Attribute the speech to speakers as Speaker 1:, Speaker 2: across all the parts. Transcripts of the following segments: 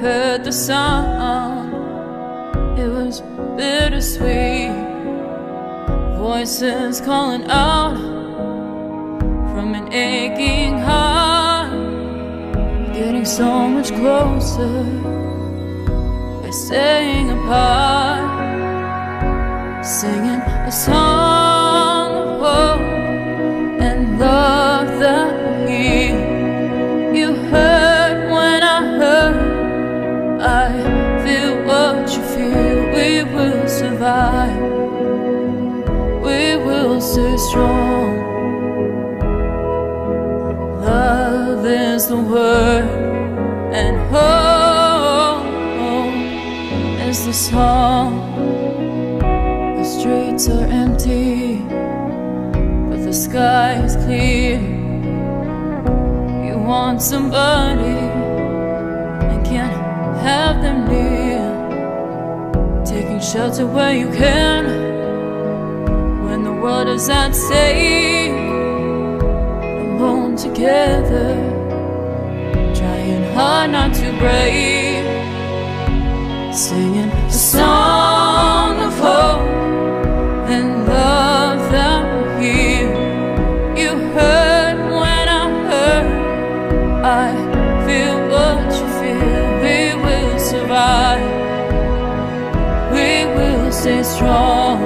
Speaker 1: heard the sound, it was bittersweet. Voices calling out from an aching heart, getting so much closer by staying apart, singing a song of hope and love that we you heard when I heard. I feel what you feel. We will survive. We will stay strong. Love is the word, and hope is the song. The streets are empty, but the sky is clear. You want somebody and can't have them near, taking shelter where you can when the world is at stake. Alone together, trying hard not to break, singing a song of hope and love that will heal. You heard when I heard. I feel what you feel. We will survive. We will stay strong.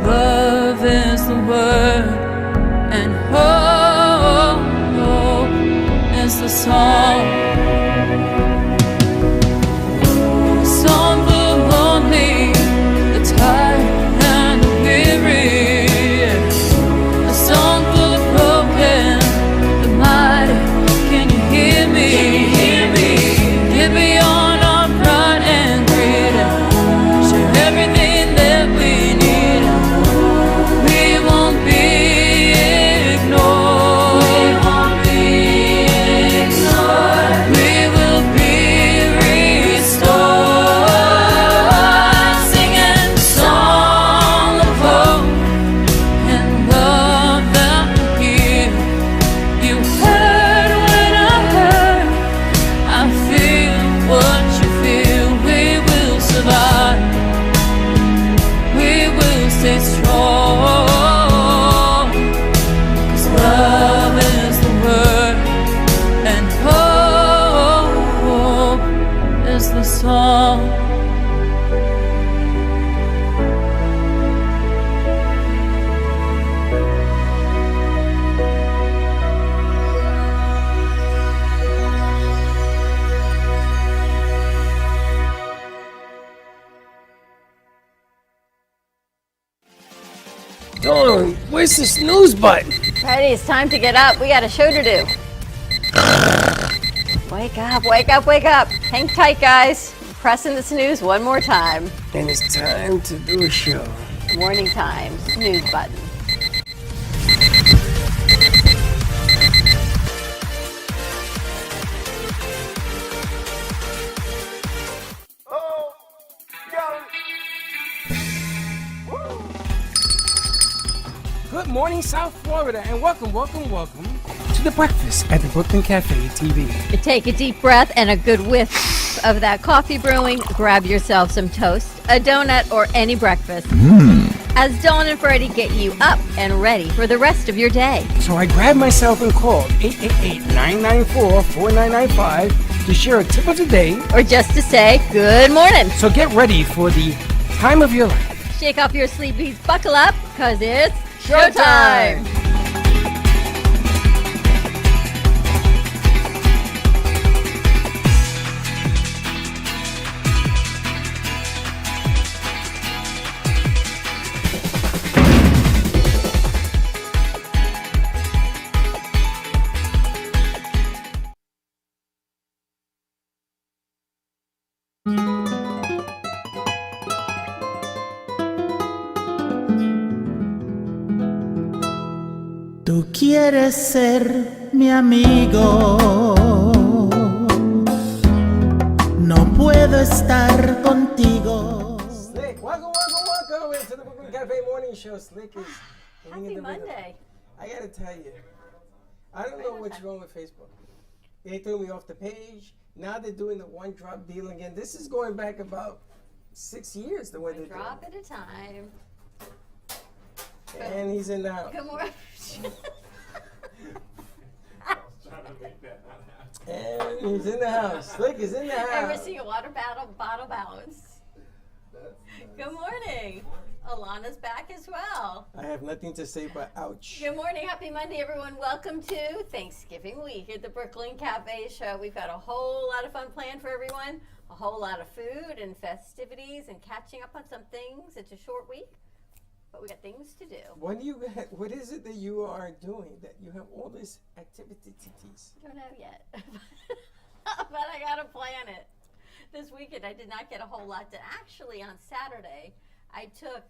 Speaker 1: Love is the word, and hope is the song. A song for the lonely, the tired and the weary. A song for the broken, the mighty. Can you hear me? Get beyond our pride and greed. Share everything that we need. We won't be ignored. We will be restored. Singing a song of hope and love that will heal. You heard when I heard. I feel what you feel. We will survive. We will stay strong. 'Cause love is the word, and hope is the song.
Speaker 2: Dawn, where's the snooze button?
Speaker 3: Freddie, it's time to get up. We got a show to do. Wake up, wake up, wake up. Hang tight, guys. Pressing the snooze one more time.
Speaker 2: And it's time to do a show.
Speaker 3: Morning time, snooze button.
Speaker 2: Good morning, South Florida, and welcome to the breakfast at the Brooklyn Cafe TV.
Speaker 3: Take a deep breath and a good whiff of that coffee brewing. Grab yourself some toast, a donut, or any breakfast. As Dawn and Freddie get you up and ready for the rest of your day.
Speaker 2: So I grabbed myself and called 888-994-4995 to share a tip of the day.
Speaker 3: Or just to say good morning.
Speaker 2: So get ready for the time of your life.
Speaker 3: Shake off your sleepies, buckle up, cause it's showtime!
Speaker 4: Tú quieres ser mi amigo, no puedo estar contigo.
Speaker 2: Slick, welcome to the Brooklyn Cafe Morning Show. Slick is
Speaker 3: Happy Monday.
Speaker 2: I gotta tell you, I don't know what's wrong with Facebook. They threw me off the page. Now they're doing the one drop deal again. This is going back about 6 years, the way they're doing
Speaker 3: Drop at a time.
Speaker 2: it. And he's in the house.
Speaker 3: Good morning.
Speaker 2: And he's in the house. Slick is in the
Speaker 3: Ever
Speaker 2: house.
Speaker 3: see a water bottle bounce? Good morning. Alana's back as well.
Speaker 2: I have nothing to say but ouch.
Speaker 3: Good morning. Happy Monday, everyone. Welcome to Thanksgiving week at the Brooklyn Cafe Show. We've got a whole lot of fun planned for everyone, a whole lot of food and festivities and catching up on some things. It's a short week, but we got things to do.
Speaker 2: What is it that you are doing that you have all this activity?
Speaker 3: Don't know yet, but I got to plan it. This weekend, I did not get a whole lot done. Actually, on Saturday, I took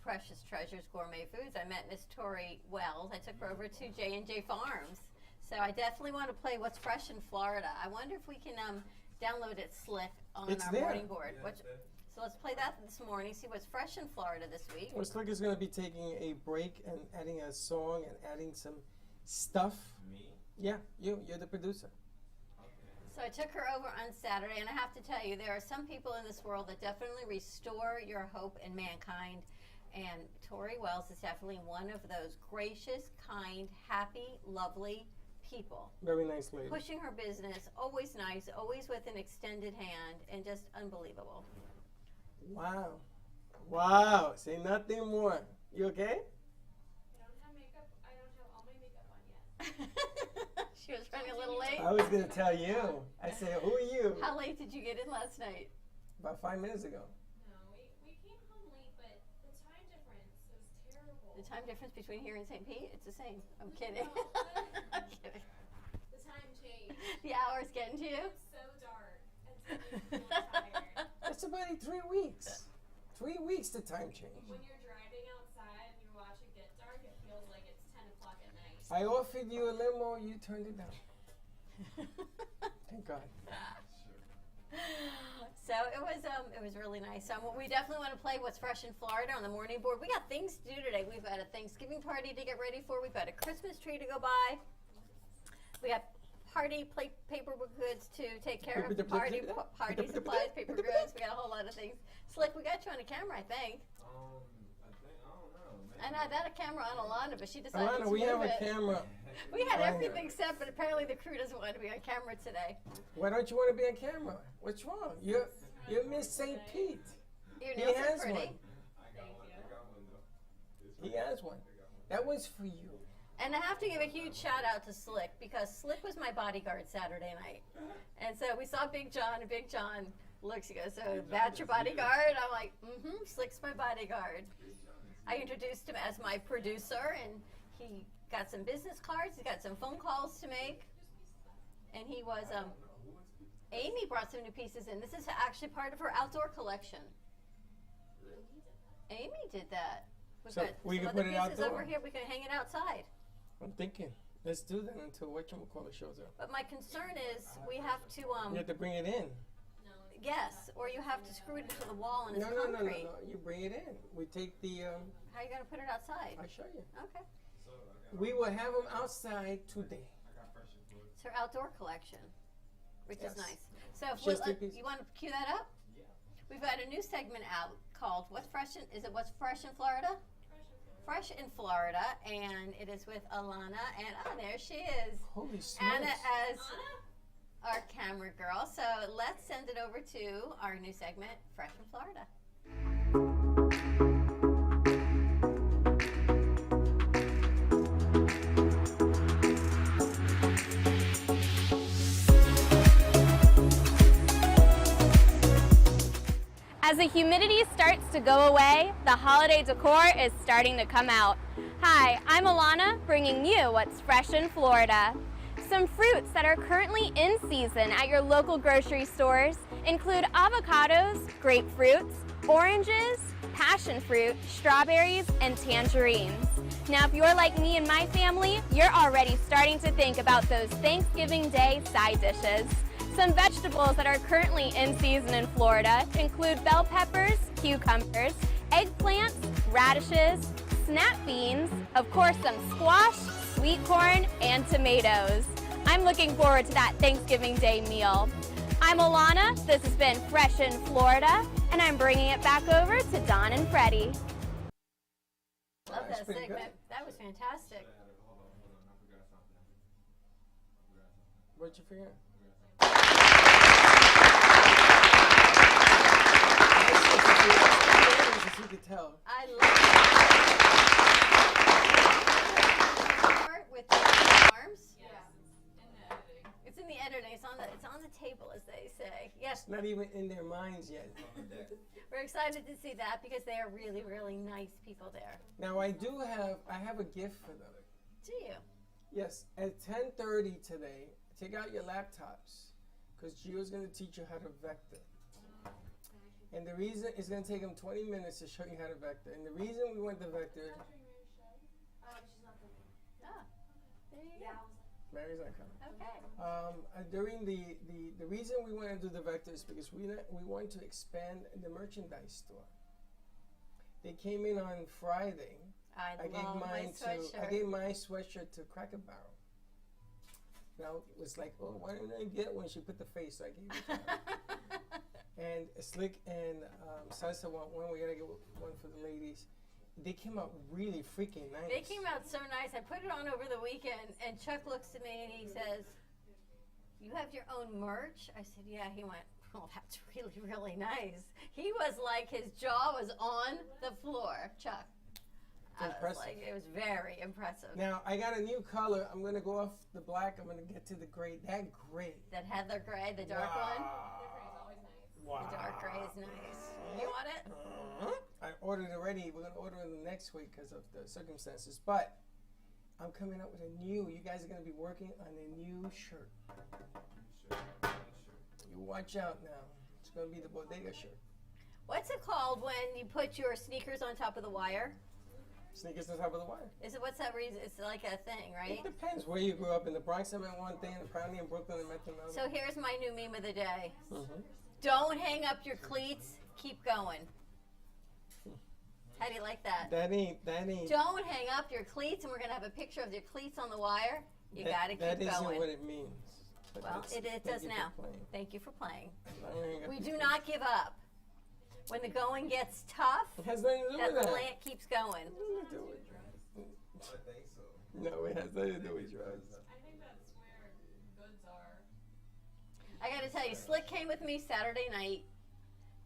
Speaker 3: Precious Treasures Gourmet Foods. I met Miss Tori Wells. I took her over to J&J Farms. So I definitely want to play What's Fresh in Florida. I wonder if we can download it, Slick, on
Speaker 2: It's
Speaker 3: our
Speaker 2: there.
Speaker 3: morning board. So let's play that this morning, see what's fresh in Florida this week.
Speaker 2: Well, Slick is going to be taking a break and adding a song and adding some stuff.
Speaker 5: Me?
Speaker 2: Yeah, you're the producer.
Speaker 3: So I took her over on Saturday, and I have to tell you, there are some people in this world that definitely restore your hope in mankind. And Tori Wells is definitely one of those gracious, kind, happy, lovely people.
Speaker 2: Very nice lady.
Speaker 3: Pushing her business, always nice, always with an extended hand, and just unbelievable.
Speaker 2: Wow. Wow. Say nothing more. You okay?
Speaker 6: I don't have makeup. I don't have all my makeup on yet.
Speaker 3: She was running a little late.
Speaker 2: I was going to tell you. I said, who are you?
Speaker 3: How late did you get in last night?
Speaker 2: About 5 minutes ago.
Speaker 6: No, we came home late, but the time difference was terrible.
Speaker 3: The time difference between here and St. Pete? It's the same. I'm kidding.
Speaker 6: No.
Speaker 3: I'm kidding.
Speaker 6: The time changed.
Speaker 3: The hour's getting to you?
Speaker 6: It's so dark. It's tired.
Speaker 2: That's about 3 weeks. 3 weeks the time change.
Speaker 6: When you're driving outside and you're watching Get Dark, it feels like it's 10 o'clock at night.
Speaker 2: I offered you a limo, you turned it down. Thank God.
Speaker 3: So it was really nice. We definitely want to play What's Fresh in Florida on the morning board. We got things to do today. We've got a Thanksgiving party to get ready for. We've got a Christmas tree to go by. We got paper goods to take care of. Party supplies, paper goods. We got a whole lot of things. Slick, we got you on a camera, I think.
Speaker 5: I don't know.
Speaker 3: And I had a camera on Alana, but she decided
Speaker 2: Alana,
Speaker 3: to
Speaker 2: we have
Speaker 3: move
Speaker 2: a
Speaker 3: it.
Speaker 2: camera.
Speaker 3: We had
Speaker 2: right
Speaker 3: everything
Speaker 2: here.
Speaker 3: set, but apparently the crew doesn't want to be on camera today.
Speaker 2: Why don't you want to be on camera? What's wrong? You're Miss St. Pete.
Speaker 3: Your
Speaker 2: He
Speaker 3: nails are
Speaker 2: has
Speaker 3: pretty.
Speaker 2: one.
Speaker 5: I got one though.
Speaker 2: He has one. That one's for you.
Speaker 3: And I have to give a huge shout out to Slick because Slick was my bodyguard Saturday night. And so we saw Big John, and Big John looks, he goes, so that's your bodyguard? I'm like, mm-hmm, Slick's my bodyguard. I introduced him as my producer, and he got some business cards, he got some phone calls to make. And he was, Amy brought some new pieces in. This is actually part of her outdoor collection. Amy did that. We've
Speaker 2: So
Speaker 3: got
Speaker 2: we
Speaker 3: some
Speaker 2: can
Speaker 3: other
Speaker 2: put it
Speaker 3: pieces
Speaker 2: outdoor?
Speaker 3: over here. We can hang it outside.
Speaker 2: I'm thinking. Let's do that until whatchamacallit shows up.
Speaker 3: But my concern is we have to,
Speaker 2: You have to bring it in.
Speaker 3: yes, or you have to screw it into the wall and it's
Speaker 2: No.
Speaker 3: concrete.
Speaker 2: You bring it in. We take the,
Speaker 3: How are you going to put it outside?
Speaker 2: I'll show you.
Speaker 3: Okay.
Speaker 2: We will have them outside today.
Speaker 3: It's her outdoor collection, which
Speaker 2: Yes.
Speaker 3: is nice. So if
Speaker 2: Just a piece.
Speaker 3: you want to cue that up?
Speaker 5: Yeah.
Speaker 3: We've got a new segment out called What's Fresh in, is it What's Fresh in Florida? Fresh in Florida, and it is with Alana, and there she is.
Speaker 2: Holy smokes.
Speaker 3: Anna as our camera girl. So let's send it over to our new segment, Fresh in Florida.
Speaker 7: As the humidity starts to go away, the holiday decor is starting to come out. Hi, I'm Alana, bringing you what's fresh in Florida. Some fruits that are currently in season at your local grocery stores include avocados, grapefruits, oranges, passion fruit, strawberries, and tangerines. Now, if you're like me and my family, you're already starting to think about those Thanksgiving Day side dishes. Some vegetables that are currently in season in Florida include bell peppers, cucumbers, eggplants, radishes, snap beans, of course some squash, sweet corn, and tomatoes. I'm looking forward to that Thanksgiving Day meal. I'm Alana, this has been Fresh in Florida, and I'm bringing it back over to Don and Freddie.
Speaker 3: Love
Speaker 2: That's
Speaker 3: that
Speaker 2: pretty
Speaker 3: segment.
Speaker 2: good.
Speaker 3: That was fantastic.
Speaker 5: Hold on, I forgot something.
Speaker 2: What'd you figure? As you could tell.
Speaker 3: I love it. With the arms. It's in the editing. It's on the table, as they say. Yes,
Speaker 2: Not even in their minds yet.
Speaker 3: we're excited to see that because they are really, really nice people there.
Speaker 2: Now I have a gift for them.
Speaker 3: Do you?
Speaker 2: Yes, at 10:30 today, take out your laptops because Gio's going to teach you how to vector. And the reason it's going to take him 20 minutes to show you how to vector. And the reason we went to vector,
Speaker 3: Ah, there you go.
Speaker 2: Mary's not coming.
Speaker 3: Okay.
Speaker 2: During the reason we want to do the vector is because we want to expand the merchandise store. They came in on Friday.
Speaker 3: I love my sweatshirt.
Speaker 2: I gave my sweatshirt to Cracker Barrel. Now it was like, oh, why didn't I get one? She put the face, so I gave it to her. And Slick and Salsa want one. We gotta get one for the ladies. They came out really freaking nice.
Speaker 3: They came out so nice. I put it on over the weekend, and Chuck looks at me and he says, "You have your own merch?" I said, "Yeah." He went, "Oh, that's really, really nice." He was like, his jaw was on the floor, Chuck. I was
Speaker 2: Impressive.
Speaker 3: like, it was very impressive.
Speaker 2: Now I got a new color. I'm gonna go off the black. I'm gonna get to the gray. That gray.
Speaker 3: That Heather gray, the dark one.
Speaker 2: Wow.
Speaker 3: The dark gray is nice. You want it?
Speaker 2: I ordered already. We're gonna order it the next week because of the circumstances. But I'm coming up with a new. You guys are gonna be working on a new shirt. You watch out now. It's gonna be the bodega shirt.
Speaker 3: What's it called when you put your sneakers on top of the wire?
Speaker 2: Sneakers on top of the wire.
Speaker 3: Is it, what's that reason? It's like a thing, right?
Speaker 2: It depends where you grew up. In the Bronx, I meant one thing. Apparently in Brooklyn, I meant another.
Speaker 3: So here's my new meme of the day.
Speaker 2: Mhm.
Speaker 3: Don't hang up your cleats. Keep going. How do you like that?
Speaker 2: That ain't.
Speaker 3: Don't hang up your cleats, and we're gonna have a picture of your cleats on the wire. You gotta keep
Speaker 2: That isn't
Speaker 3: going.
Speaker 2: what it means. But
Speaker 3: Well,
Speaker 2: that's-
Speaker 3: it
Speaker 2: thank
Speaker 3: does
Speaker 2: you for
Speaker 3: now.
Speaker 2: playing.
Speaker 3: Thank you for playing.
Speaker 2: I ain't got
Speaker 3: We
Speaker 2: the
Speaker 3: do
Speaker 2: face.
Speaker 3: not give up. When the going gets tough,
Speaker 2: It has nothing to do
Speaker 3: that
Speaker 2: with that.
Speaker 3: plant keeps going.
Speaker 2: Nothing to do with that.
Speaker 5: I think so.
Speaker 2: No, it has nothing to do with drugs.
Speaker 6: I think that's where goods are.
Speaker 3: I gotta tell you, Slick came with me Saturday night,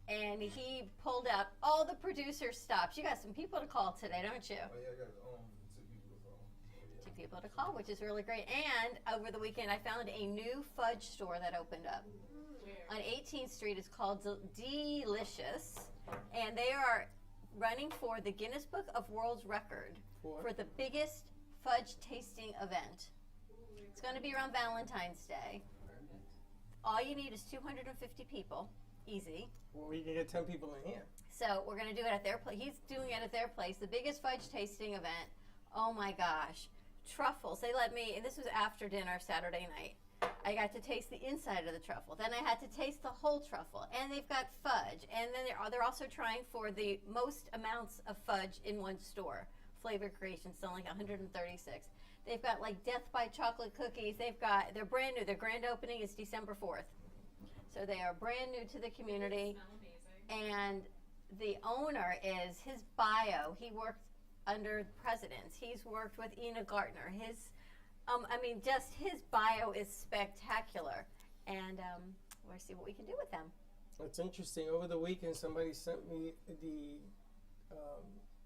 Speaker 3: and he pulled out all the producer stops. You got some people to call today, don't you?
Speaker 5: Oh yeah, I got 2 people to call.
Speaker 3: Two people to call, which is really great. And over the weekend, I found a new fudge store that opened up on 18th Street. It's called Delicious, and they are running for the Guinness Book of World Record for the biggest fudge tasting event. It's going to be around Valentine's Day. All you need is 250 people, easy.
Speaker 2: Well, we can get 10 people in here.
Speaker 3: So we're going to do it at their place. He's doing it at their place. The biggest fudge tasting event. Oh my gosh. Truffles. They let me, and this was after dinner Saturday night. I got to taste the inside of the truffle. Then I had to taste the whole truffle. And they've got fudge. And then they're also trying for the most amounts of fudge in one store. Flavor Creation, selling like 136. They've got like Death by Chocolate cookies. They're brand new. Their grand opening is December 4th. So they are brand new to the community. And the owner is, his bio, he worked under presidents. He's worked with Ina Gartner. Just his bio is spectacular. And we'll see what we can do with them.
Speaker 2: It's interesting. Over the weekend, somebody sent me the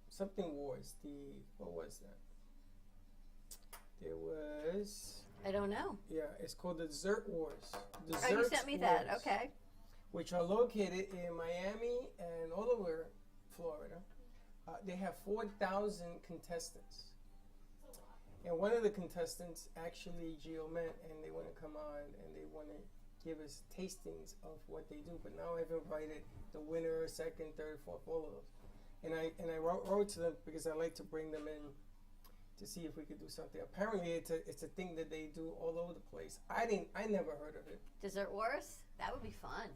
Speaker 2: something wars. What was that? There was.
Speaker 3: I don't know.
Speaker 2: Yeah, it's called the Dessert Wars.
Speaker 3: Oh, you
Speaker 2: Desserts
Speaker 3: sent me that.
Speaker 2: Wars,
Speaker 3: Okay.
Speaker 2: Which are located in Miami and all over Florida. They have 4,000 contestants. And one of the contestants actually Gio met, and they want to come on and they want to give us tastings of what they do. But now I've invited the winner, second, third, fourth, all of those. And I wrote to them because I like to bring them in to see if we could do something. Apparently, it's a thing that they do all over the place. I never heard of it.
Speaker 3: Dessert Wars? That would be fun.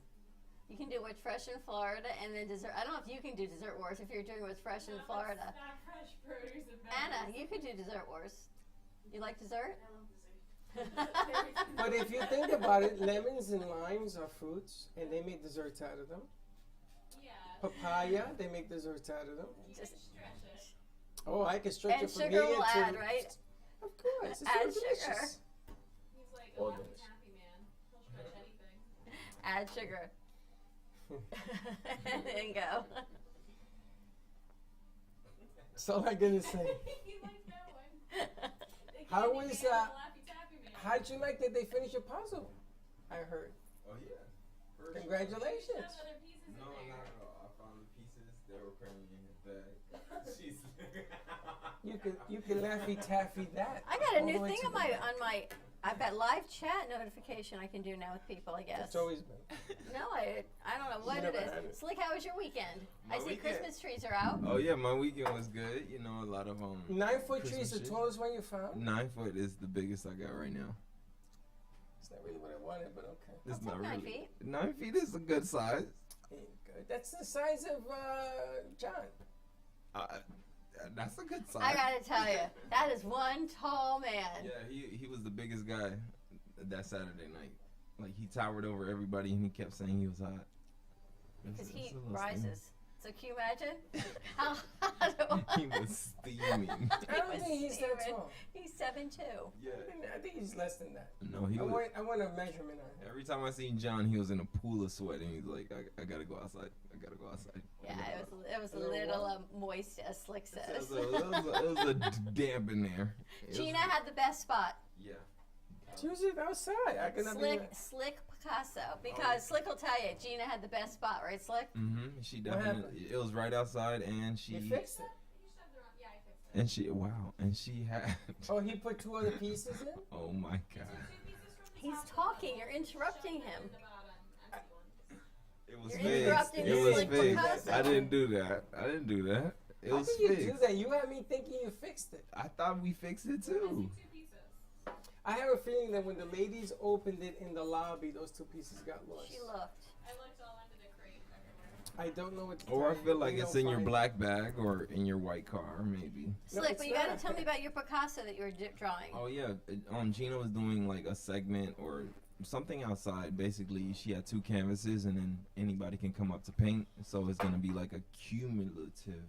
Speaker 3: You can do What's Fresh in Florida and then dessert. I don't know if you can do Dessert Wars if you're doing What's Fresh in Florida.
Speaker 6: Not fresh produce and
Speaker 3: Anna,
Speaker 6: veggies.
Speaker 3: you could do Dessert Wars. You like dessert?
Speaker 6: I love dessert.
Speaker 2: But if you think about it, lemons and limes are fruits, and they make desserts out of them.
Speaker 6: Yeah.
Speaker 2: Papaya, they make desserts out of them.
Speaker 3: Just
Speaker 6: Stretch it.
Speaker 2: Oh, I can stretch
Speaker 3: and
Speaker 2: it from
Speaker 3: sugar
Speaker 2: here
Speaker 3: will
Speaker 2: to.
Speaker 3: add, right?
Speaker 2: Of course, it's
Speaker 3: Add
Speaker 2: so delicious.
Speaker 6: He's like
Speaker 2: All
Speaker 6: a happy,
Speaker 2: delicious.
Speaker 6: happy man. He'll stretch anything.
Speaker 3: Add sugar. And then go.
Speaker 2: That's all I'm gonna say.
Speaker 6: He likes that one. The
Speaker 2: How
Speaker 6: candy
Speaker 2: was,
Speaker 6: man, the Laffy Taffy man.
Speaker 2: How'd you like that they finished your puzzle? I heard.
Speaker 5: Oh yeah. For sure.
Speaker 2: Congratulations.
Speaker 6: Shove other pieces in
Speaker 5: No,
Speaker 6: there.
Speaker 5: not at all. I found the pieces. They were currently in his bag. She's.
Speaker 2: You can Laffy Taffy that.
Speaker 3: I got a
Speaker 2: all the
Speaker 3: new
Speaker 2: way
Speaker 3: thing
Speaker 2: to
Speaker 3: on my I've got live chat notification I can do now with people, I guess.
Speaker 2: It's always been.
Speaker 3: No, I don't know what it
Speaker 2: never had
Speaker 3: is.
Speaker 2: it.
Speaker 3: Slick, how was your weekend?
Speaker 5: My
Speaker 3: I see
Speaker 5: weekend?
Speaker 3: Christmas trees are out.
Speaker 5: Oh yeah, my weekend was good. You know, a lot of
Speaker 2: 9-foot tree is the
Speaker 5: Christmas tree?
Speaker 2: tallest one you found?
Speaker 5: 9 foot is the biggest I got right now.
Speaker 2: It's not really what I wanted, but okay.
Speaker 5: It's
Speaker 3: take
Speaker 5: not
Speaker 3: 9
Speaker 5: really.
Speaker 3: feet.
Speaker 5: 9 feet is a good size.
Speaker 2: Ain't good. That's the size of John.
Speaker 5: That's a good size.
Speaker 3: I gotta tell you, that is one tall man.
Speaker 5: Yeah, he was the biggest guy that Saturday night. Like he towered over everybody, and he kept saying he was hot.
Speaker 3: Because
Speaker 5: It's
Speaker 3: heat
Speaker 5: a little
Speaker 3: rises. So can you imagine how hot it was?
Speaker 5: steamy. He was steaming.
Speaker 2: I don't
Speaker 3: was
Speaker 2: think he's that
Speaker 3: steaming.
Speaker 2: tall.
Speaker 3: He's 7'2".
Speaker 5: Yeah.
Speaker 2: I think he's less than that.
Speaker 5: No, he
Speaker 2: I
Speaker 5: was.
Speaker 2: want a measurement on him.
Speaker 5: Every time I seen John, he was in a pool of sweat, and he's like, "I gotta go outside. I gotta go outside."
Speaker 3: Yeah, it was a
Speaker 2: A little
Speaker 3: little moist, as Slick
Speaker 5: It
Speaker 3: says.
Speaker 5: was a damp in there. It was-
Speaker 3: Gina had the best spot.
Speaker 5: Yeah.
Speaker 2: She was outside. I could not
Speaker 3: Slick Picasso. Because Slick will tell you, Gina had the best spot, right, Slick?
Speaker 5: She
Speaker 2: What happened?
Speaker 5: definitely. It was right outside, and
Speaker 2: You
Speaker 5: she
Speaker 2: fixed it.
Speaker 6: He shoved the wrong. Yeah, I fixed it.
Speaker 5: and she had.
Speaker 2: Oh, he put 2 other pieces in?
Speaker 5: Oh my god.
Speaker 6: 2 pieces from the
Speaker 3: He's
Speaker 6: top,
Speaker 3: talking. You're interrupting
Speaker 6: shoved
Speaker 3: him.
Speaker 6: in the bottom, empty one.
Speaker 5: It was
Speaker 3: You're
Speaker 5: fixed.
Speaker 3: interrupting
Speaker 5: It was
Speaker 3: Slick
Speaker 5: fixed.
Speaker 3: Picasso.
Speaker 5: I didn't do that. I didn't do that. It
Speaker 2: How
Speaker 5: was
Speaker 2: did you do
Speaker 5: fixed.
Speaker 2: that? You had me thinking you fixed it.
Speaker 5: I thought we fixed it
Speaker 6: Missing
Speaker 5: too.
Speaker 6: 2 pieces.
Speaker 2: I have a feeling that when the ladies opened it in the lobby, those 2 pieces got lost.
Speaker 3: She looked.
Speaker 6: I looked all under the crate everywhere.
Speaker 2: I don't know what to
Speaker 5: Or I
Speaker 2: tell you.
Speaker 5: feel like
Speaker 2: We
Speaker 5: it's
Speaker 2: don't
Speaker 5: in your
Speaker 2: find
Speaker 5: black bag or in your white car, maybe.
Speaker 2: No,
Speaker 3: Slick,
Speaker 2: it's
Speaker 3: but you gotta
Speaker 2: not.
Speaker 3: tell me about your Picasso that you were drawing.
Speaker 5: Oh yeah, Gina was doing like a segment or something outside. Basically, she had 2 canvases, and then anybody can come up to paint. So it's gonna be like a cumulative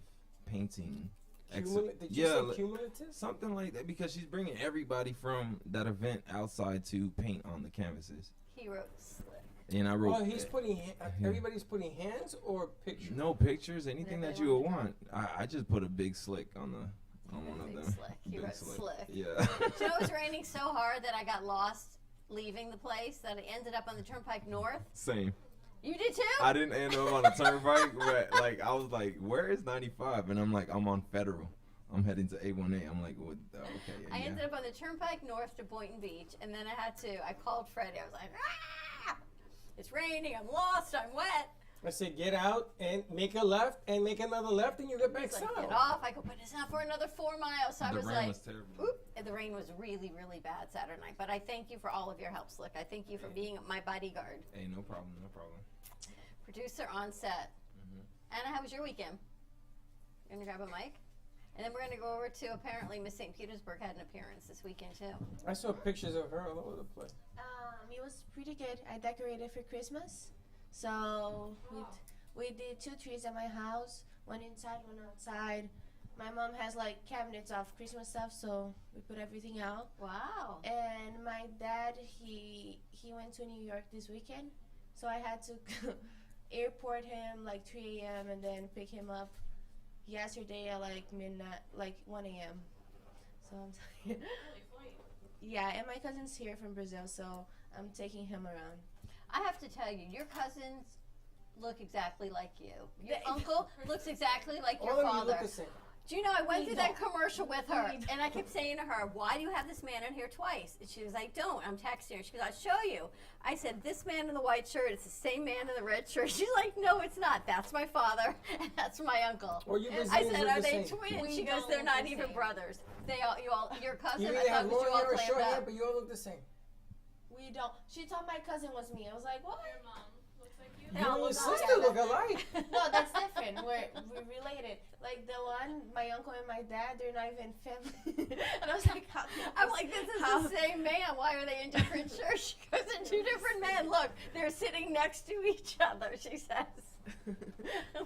Speaker 5: painting.
Speaker 2: Did you
Speaker 5: yeah,
Speaker 2: say
Speaker 5: like-
Speaker 2: cumulative?
Speaker 5: something like that, because she's bringing everybody from that event outside to paint on the canvases.
Speaker 3: He wrote Slick.
Speaker 5: And I wrote.
Speaker 2: Oh, he's putting. Everybody's putting hands or pictures.
Speaker 5: No pictures, anything
Speaker 3: Whatever
Speaker 5: that
Speaker 3: they
Speaker 5: you would
Speaker 3: want
Speaker 5: want. I just put a big slick on one of
Speaker 3: Big
Speaker 5: them.
Speaker 3: Slick. He
Speaker 5: Big
Speaker 3: wrote Slick.
Speaker 5: Yeah.
Speaker 3: Do you know it was raining so hard that I got lost leaving the place that I ended up on the Turnpike North?
Speaker 5: Same.
Speaker 3: You did too?
Speaker 5: I didn't end up on a turnpike, but like I was like, "Where is 95?" And I'm like, "I'm on Federal. I'm heading to A1A." I'm like, "What? Okay."
Speaker 3: I
Speaker 5: Yeah.
Speaker 3: ended up on the Turnpike North to Boynton Beach, and then I called Freddie. I was like, ah! It's raining, I'm lost, I'm wet.
Speaker 2: I said, get out and make a left and make another left, and you get back
Speaker 3: He's like,
Speaker 2: south.
Speaker 3: get off. I go, but it's not for another 4 miles. So I
Speaker 5: The
Speaker 3: was
Speaker 5: rain
Speaker 3: like,
Speaker 5: was terrible.
Speaker 3: oop. And the rain was really, really bad Saturday night. But I thank you for all of your help, Slick. I thank you for being my bodyguard.
Speaker 5: Hey, no problem, no problem.
Speaker 3: Producer on set. Anna, how was your weekend? You're going to grab a mic? And then we're going to go over to apparently Miss St. Petersburg had an appearance this weekend too.
Speaker 2: I saw pictures of her all over the place.
Speaker 8: It was pretty good. I decorated for Christmas. So we did 2 trees at my house, one inside, one outside. My mom has like cabinets of Christmas stuff, so we put everything out.
Speaker 3: Wow.
Speaker 8: And my dad, he went to New York this weekend, so I had to airport him like 3 a.m. and then pick him up yesterday at like midnight, like 1 a.m. So I'm tired. Yeah, and my cousin's here from Brazil, so I'm taking him around.
Speaker 3: I have to tell you, your cousins look exactly like you. Your uncle looks exactly like your
Speaker 2: All of you
Speaker 3: father.
Speaker 2: look the same.
Speaker 3: Do you know, I went
Speaker 8: We
Speaker 3: through that
Speaker 8: don't.
Speaker 3: commercial with her,
Speaker 8: We don't.
Speaker 3: and I kept saying to her, why do you have this man in here twice? And she was like, don't. I'm texting her. She goes, I'll show you. I said, this man in the white shirt, it's the same man in the red shirt. She's like, no, it's not. That's my father, and that's my uncle.
Speaker 2: Or you
Speaker 3: I
Speaker 2: Brazilians
Speaker 3: said,
Speaker 2: look
Speaker 3: are
Speaker 2: the
Speaker 3: they
Speaker 2: same.
Speaker 3: twins?
Speaker 8: We
Speaker 3: She goes,
Speaker 8: don't
Speaker 3: they're
Speaker 8: look
Speaker 3: not
Speaker 8: the
Speaker 3: even
Speaker 8: same.
Speaker 3: brothers. They all, your cousin,
Speaker 2: You
Speaker 3: I
Speaker 2: either
Speaker 3: thought
Speaker 2: have
Speaker 3: was
Speaker 2: long
Speaker 3: you all
Speaker 2: hair or
Speaker 3: clammed
Speaker 2: short hair,
Speaker 3: up.
Speaker 2: but you all look the same.
Speaker 8: We don't. She thought my cousin was me. I was like, what?
Speaker 6: Your mom
Speaker 3: They
Speaker 2: You
Speaker 3: all
Speaker 2: and your
Speaker 3: look
Speaker 2: sister look alike.
Speaker 8: No, that's different. We're related. Like the one, my uncle and my dad, they're not even family. And I was like, how?
Speaker 3: I'm like, this is
Speaker 8: how?
Speaker 3: the same man. Why are they in different shirts? She goes, in two different men. Look, they're sitting next to each other, she says.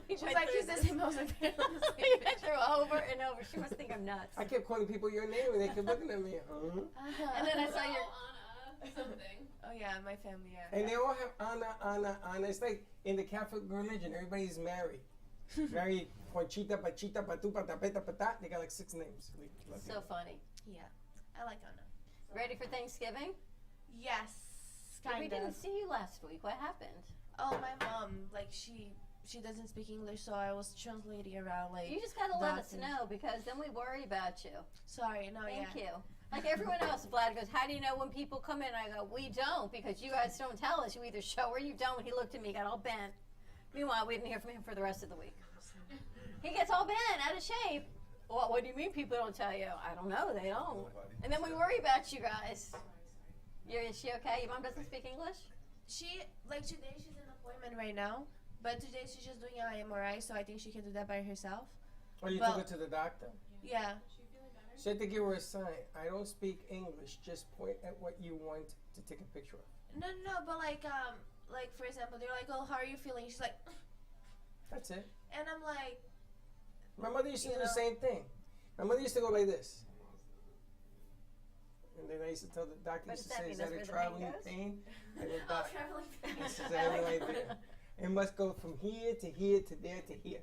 Speaker 8: She's like, is this him? I was like,
Speaker 3: We went through over and over. She must think I'm nuts.
Speaker 2: I kept calling people your name and they kept looking at me.
Speaker 3: And then I saw your.
Speaker 6: Anna something.
Speaker 8: Oh yeah, my family. Yeah.
Speaker 2: And they all have Ana. It's like in the Catholic religion, everybody's married. Married Conchita, Pachita, Patu, Patapeta, Pata. They got like 6 names.
Speaker 3: So funny.
Speaker 8: Yeah, I like Anna.
Speaker 3: Ready for Thanksgiving?
Speaker 8: Yes,
Speaker 3: We
Speaker 8: kind
Speaker 3: didn't
Speaker 8: of.
Speaker 3: see you last week. What happened?
Speaker 8: Oh, my mom, like she doesn't speak English, so I was translating around. Like
Speaker 3: You just gotta let us
Speaker 8: doctors.
Speaker 3: know because then we worry about you.
Speaker 8: Sorry, no,
Speaker 3: Thank
Speaker 8: yeah.
Speaker 3: you. Like everyone else, Vlad goes, how do you know when people come in? I go, we don't because you guys don't tell us. You either show or you don't. He looked at me, got all bent. Meanwhile, we didn't hear from him for the rest of the week. He gets all bent, out of shape. Well, what do you mean people don't tell you? I don't know. They don't. And then we worry about you guys. Is she okay? Your mom doesn't speak English?
Speaker 8: She like today she's in an appointment right now, but today she's just doing an MRI, so I think she can do that by herself.
Speaker 2: Or you
Speaker 8: Well-
Speaker 2: took her to the doctor.
Speaker 8: Yeah.
Speaker 2: She had to give her a sign. I don't speak English. Just point at what you want to take a picture of.
Speaker 8: No, but like for example, they're like, oh, how are you feeling? She's like,
Speaker 2: That's it.
Speaker 8: and I'm like,
Speaker 2: My mother used to
Speaker 8: You
Speaker 2: do the
Speaker 8: know.
Speaker 2: same thing. My mother used to go like this. And then I used to tell the doctor,
Speaker 3: What
Speaker 2: used
Speaker 3: does
Speaker 2: to
Speaker 3: that
Speaker 2: say,
Speaker 3: mean?
Speaker 2: is that
Speaker 3: That's
Speaker 2: a
Speaker 3: where the pain
Speaker 2: traveling
Speaker 3: goes?
Speaker 2: pain? I go,
Speaker 8: oh,
Speaker 2: doc,
Speaker 8: traveling.
Speaker 2: this is everything like that. It must go from here to here to there to here.